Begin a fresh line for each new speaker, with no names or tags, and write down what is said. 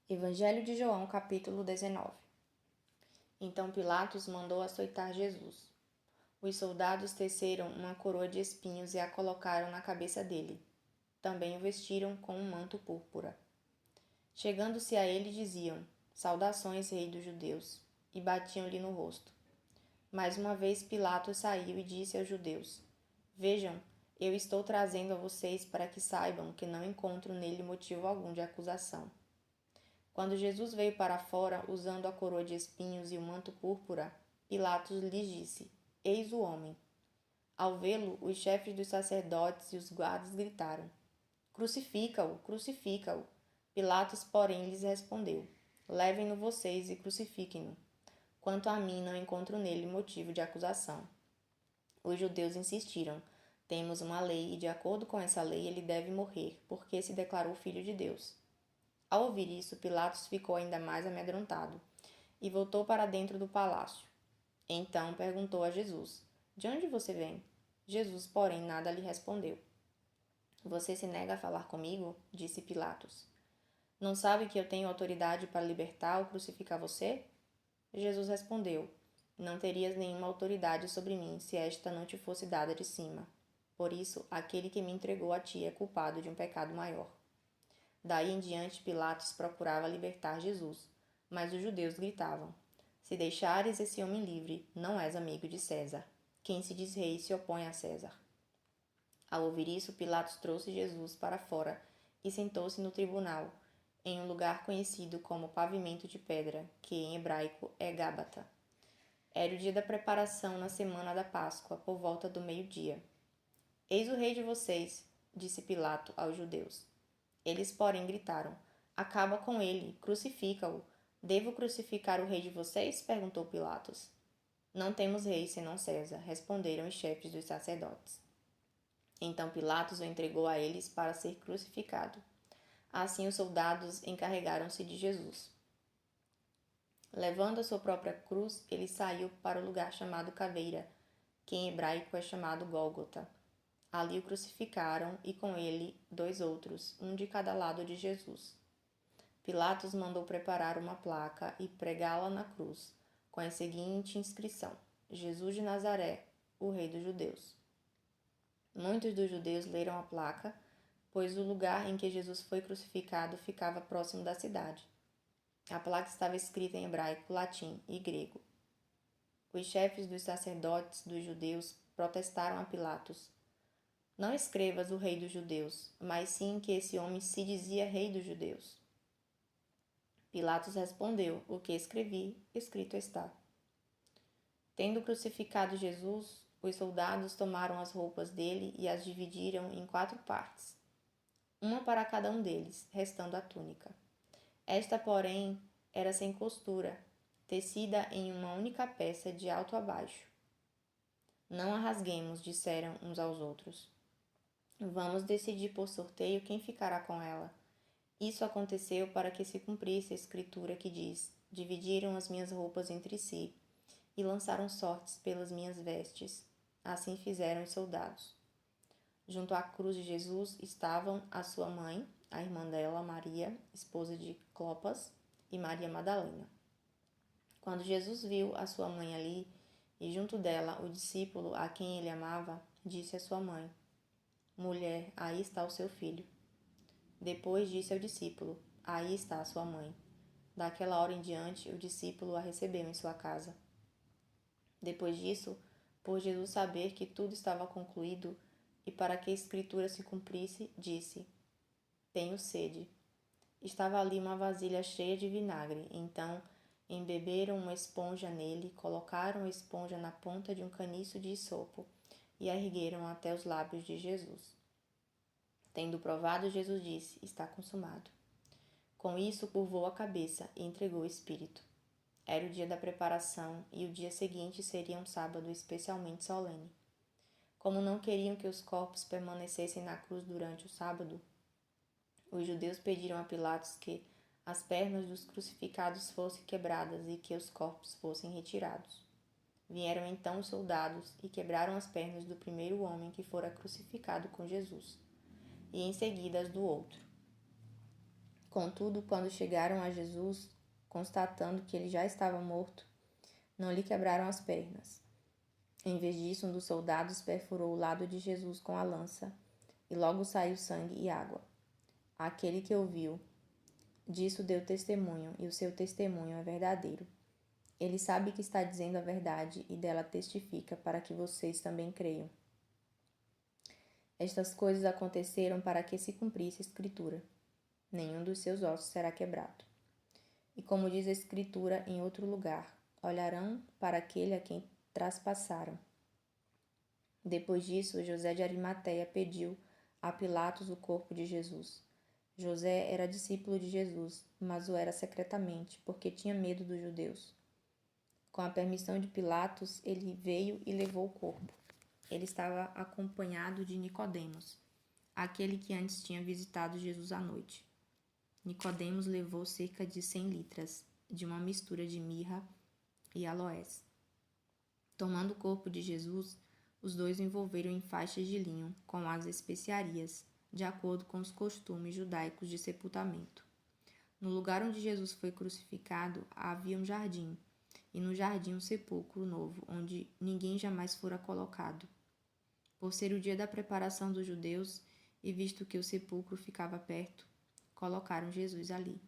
Evangelho de João, capítulo 19. Então Pilatos mandou açoitar Jesus. Os soldados teceram uma coroa de espinhos e a colocaram na cabeça dele. Também o vestiram com um manto púrpura. Chegando-se a ele, diziam: Saudações, rei dos judeus, e batiam-lhe no rosto. Mais uma vez Pilatos saiu e disse aos judeus: Vejam, eu estou trazendo a vocês para que saibam que não encontro nele motivo algum de acusação. Quando Jesus veio para fora, usando a coroa de espinhos e o manto púrpura, Pilatos lhes disse: Eis o homem. Ao vê-lo, os chefes dos sacerdotes e os guardas gritaram: Crucifica-o, crucifica-o. Pilatos, porém, lhes respondeu: Levem-no vocês e crucifiquem-no. Quanto a mim, não encontro nele motivo de acusação. Os judeus insistiram: Temos uma lei e, de acordo com essa lei, ele deve morrer, porque se declarou filho de Deus. Ao ouvir isso, Pilatos ficou ainda mais amedrontado e voltou para dentro do palácio. Então perguntou a Jesus: De onde você vem? Jesus, porém, nada lhe respondeu. Você se nega a falar comigo? Disse Pilatos. Não sabe que eu tenho autoridade para libertar ou crucificar você? Jesus respondeu: Não terias nenhuma autoridade sobre mim se esta não te fosse dada de cima. Por isso, aquele que me entregou a ti é culpado de um pecado maior. Daí em diante, Pilatos procurava libertar Jesus, mas os judeus gritavam: Se deixares esse homem livre, não és amigo de César. Quem se diz rei se opõe a César. Ao ouvir isso, Pilatos trouxe Jesus para fora e sentou-se no tribunal, em um lugar conhecido como pavimento de pedra, que em hebraico é Gábata. Era o dia da preparação na semana da Páscoa, por volta do meio-dia. Eis o rei de vocês, disse Pilato aos judeus. Eles, porém, gritaram: Acaba com ele, crucifica-o. Devo crucificar o rei de vocês? Perguntou Pilatos. Não temos rei senão César, responderam os chefes dos sacerdotes. Então Pilatos o entregou a eles para ser crucificado. Assim os soldados encarregaram-se de Jesus. Levando a sua própria cruz, ele saiu para o lugar chamado Caveira, que em hebraico é chamado Gólgota. Ali o crucificaram e com ele 2 outros, um de cada lado de Jesus. Pilatos mandou preparar uma placa e pregá-la na cruz, com a seguinte inscrição: Jesus de Nazaré, o Rei dos Judeus. Muitos dos judeus leram a placa, pois o lugar em que Jesus foi crucificado ficava próximo da cidade. A placa estava escrita em hebraico, latim e grego. Os chefes dos sacerdotes dos judeus protestaram a Pilatos: Não escrevas o rei dos judeus, mas sim que esse homem se dizia rei dos judeus. Pilatos respondeu: O que escrevi, escrito está. Tendo crucificado Jesus, os soldados tomaram as roupas dele e as dividiram em 4 partes, uma para cada um deles, restando a túnica. Esta, porém, era sem costura, tecida em uma única peça de alto a baixo. Não a rasguemos, disseram uns aos outros. Vamos decidir por sorteio quem ficará com ela. Isso aconteceu para que se cumprisse a escritura que diz: Dividiram as minhas roupas entre si e lançaram sortes pelas minhas vestes. Assim fizeram os soldados. Junto à cruz de Jesus estavam a sua mãe, a irmã dela, Maria, esposa de Clopas, e Maria Madalena. Quando Jesus viu a sua mãe ali e junto dela o discípulo a quem ele amava, disse à sua mãe: Mulher, aí está o seu filho. Depois disse ao discípulo: Aí está a sua mãe. Daquela hora em diante, o discípulo a recebeu em sua casa. Depois disso, por Jesus saber que tudo estava concluído e para que a escritura se cumprisse, disse: Tenho sede. Estava ali uma vasilha cheia de vinagre. Então, embeberam uma esponja nele, colocaram a esponja na ponta de um caniço de isopo e a ergueram até os lábios de Jesus. Tendo provado, Jesus disse: Está consumado. Com isso, curvou a cabeça e entregou o espírito. Era o dia da preparação e o dia seguinte seria um sábado especialmente solene. Como não queriam que os corpos permanecessem na cruz durante o sábado, os judeus pediram a Pilatos que as pernas dos crucificados fossem quebradas e que os corpos fossem retirados. Vieram então os soldados e quebraram as pernas do primeiro homem que fora crucificado com Jesus, e em seguida as do outro. Contudo, quando chegaram a Jesus, constatando que ele já estava morto, não lhe quebraram as pernas. Em vez disso, um dos soldados perfurou o lado de Jesus com a lança, e logo saiu sangue e água. Aquele que ouviu disso deu testemunho, e o seu testemunho é verdadeiro. Ele sabe que está dizendo a verdade e dela testifica para que vocês também creiam. Estas coisas aconteceram para que se cumprisse a Escritura. Nenhum dos seus ossos será quebrado. E como diz a Escritura em outro lugar, olharão para aquele a quem traspassaram. Depois disso, José de Arimateia pediu a Pilatos o corpo de Jesus. José era discípulo de Jesus, mas o era secretamente, porque tinha medo dos judeus. Com a permissão de Pilatos, ele veio e levou o corpo. Ele estava acompanhado de Nicodemos, aquele que antes tinha visitado Jesus à noite. Nicodemos levou cerca de 100 litras de uma mistura de mirra e aloés. Tomando o corpo de Jesus, os dois o envolveram em faixas de linho com as especiarias, de acordo com os costumes judaicos de sepultamento. No lugar onde Jesus foi crucificado havia um jardim, e no jardim um sepulcro novo, onde ninguém jamais fora colocado. Por ser o dia da preparação dos judeus, e visto que o sepulcro ficava perto, colocaram Jesus ali.